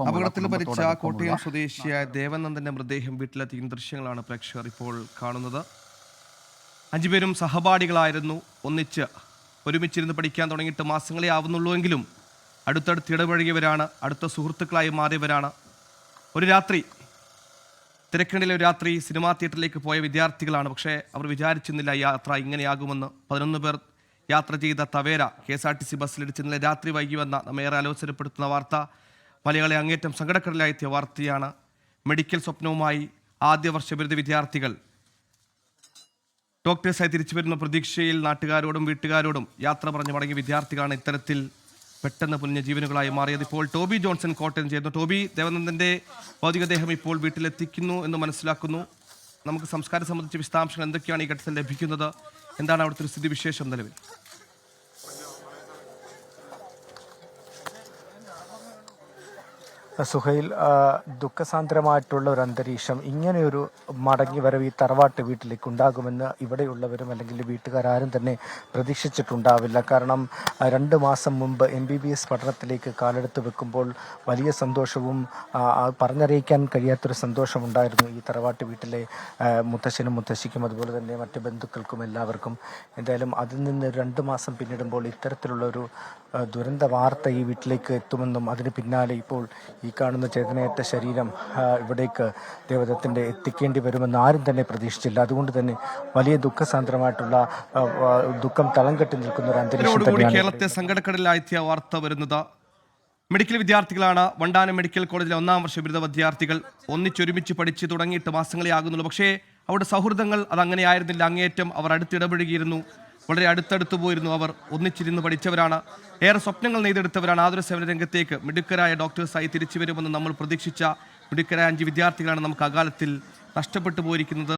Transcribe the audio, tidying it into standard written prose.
അപകടത്തിൽ മരിച്ച കോട്ടയം സ്വദേശിയായ ദേവനന്ദന്റെ മൃതദേഹം വീട്ടിലെത്തിക്കുന്ന ദൃശ്യങ്ങളാണ് പ്രേക്ഷകർ ഇപ്പോൾ കാണുന്നത്. 5 പേരും സഹപാഠികളായിരുന്നു. ഒരുമിച്ചിരുന്ന് പഠിക്കാൻ തുടങ്ങിയിട്ട് മാസങ്ങളെ ആവുന്നുള്ളൂവെങ്കിലും അടുത്തടുത്ത് ഇടപഴകിയവരാണ്, അടുത്ത സുഹൃത്തുക്കളായി മാറിയവരാണ്. ഒരു രാത്രി, തിരക്കിനിടയിലെ ഒരു രാത്രി സിനിമാ തിയേറ്ററിലേക്ക് പോയ വിദ്യാർത്ഥികളാണ്. പക്ഷേ അവർ വിചാരിച്ചിരുന്നില്ല യാത്ര ഇങ്ങനെയാകുമെന്ന്. 11 പേർ യാത്ര ചെയ്ത തവേര KSRTC ബസ്സിലിടിച്ച് ഇന്നലെ രാത്രി വൈകി വന്ന നമ്മേറെ ആലോചനപ്പെടുത്തുന്ന വാർത്ത, മലയാളി അങ്ങേറ്റം സങ്കടക്കടലായെത്തിയ വാർത്തയാണ്. മെഡിക്കൽ സ്വപ്നവുമായി ആദ്യ വർഷ ബിരുദ വിദ്യാർത്ഥികൾ ഡോക്ടേഴ്സായി തിരിച്ചു വരുന്ന പ്രതീക്ഷയിൽ നാട്ടുകാരോടും വീട്ടുകാരോടും യാത്ര പറഞ്ഞു മടങ്ങിയ വിദ്യാർത്ഥികളാണ് ഇത്തരത്തിൽ പെട്ടെന്ന് പുനിഞ്ഞ ജീവനുകളായി മാറിയത്. ഇപ്പോൾ ടോബി ജോൺസൺ കോട്ടയം ചെയ്യുന്നു. ടോബി, ദേവനന്ദന്റെ ഭൗതികദേഹം ഇപ്പോൾ വീട്ടിലെത്തിക്കുന്നു എന്ന് മനസ്സിലാക്കുന്നു. നമുക്ക് സംസ്കാരം സംബന്ധിച്ച വിശദാംശങ്ങൾ എന്തൊക്കെയാണ് ഈ ഘട്ടത്തിൽ ലഭിക്കുന്നത്? എന്താണ് അവിടുത്തെ ഒരു സ്ഥിതിവിശേഷം നിലവിൽ? സുഹൈൽ, ദുഃഖസാന്ദ്രമായിട്ടുള്ള ഒരു അന്തരീക്ഷം, ഇങ്ങനെയൊരു മടങ്ങി വരവ് ഈ തറവാട്ട് വീട്ടിലേക്ക് ഉണ്ടാകുമെന്ന് ഇവിടെയുള്ളവരും അല്ലെങ്കിൽ വീട്ടുകാരും തന്നെ പ്രതീക്ഷിച്ചിട്ടുണ്ടാവില്ല. കാരണം 2 മാസം മുമ്പ് MBBS പഠനത്തിലേക്ക് കാലെടുത്ത് വെക്കുമ്പോൾ വലിയ സന്തോഷവും പറഞ്ഞറിയിക്കാൻ കഴിയാത്തൊരു സന്തോഷമുണ്ടായിരുന്നു ഈ തറവാട്ട് വീട്ടിലെ മുത്തശ്ശനും മുത്തശ്ശിക്കും അതുപോലെ തന്നെ മറ്റ് ബന്ധുക്കൾക്കും എല്ലാവർക്കും. എന്തായാലും അതിൽ നിന്ന് 2 മാസം പിന്നിടുമ്പോൾ ഇത്തരത്തിലുള്ളൊരു ദുരന്ത വാർത്ത ഈ വീട്ടിലേക്ക് എത്തുമെന്നും അതിന് പിന്നാലെ ഇപ്പോൾ ഈ കാണുന്ന ചേതനയേറ്റ ശരീരം ഇവിടേക്ക് ദേവദത്തിന്റെ എത്തിക്കേണ്ടി വരുമെന്ന് ആരും തന്നെ പ്രതീക്ഷിച്ചില്ല. അതുകൊണ്ട് തന്നെ വലിയ ദുഃഖസാന്ദ്രമായിട്ടുള്ള ദുഃഖം തളം കെട്ടി നിൽക്കുന്ന ഒരു അന്തരീക്ഷം തന്നെയാണ് കേരളത്തെ സങ്കടക്കടലായെത്തിയ വാർത്ത വരുന്നത്. മെഡിക്കൽ വിദ്യാർത്ഥികളാണ്. വണ്ടാനം മെഡിക്കൽ കോളേജിലെ 1ാം വർഷ ബിരുദ വിദ്യാർത്ഥികൾ. ഒന്നിച്ചൊരുമിച്ച് പഠിച്ച് തുടങ്ങിയിട്ട് മാസങ്ങളെ ആകുന്നുള്ളൂ. പക്ഷേ അവരുടെ സൗഹൃദങ്ങൾ അതങ്ങനെയായിരുന്നില്ല. അങ്ങേയറ്റം അവർ അടുത്തിടപഴകിയിരുന്നു, വളരെ അടുത്തടുത്ത് പോയിരുന്നു. അവർ ഒന്നിച്ചിരുന്ന് പഠിച്ചവരാണ്, ഏറെ സ്വപ്നങ്ങൾ നെയ്തെടുത്തവരാണ്. ആതുര സേവന രംഗത്തേക്ക് മിടുക്കരായ ഡോക്ടേഴ്സായി തിരിച്ചു വരുമെന്ന് നമ്മൾ പ്രതീക്ഷിച്ച മിടുക്കരായ 5 വിദ്യാർത്ഥികളാണ് നമുക്ക് അകാലത്തിൽ നഷ്ടപ്പെട്ടു പോയിരിക്കുന്നത്.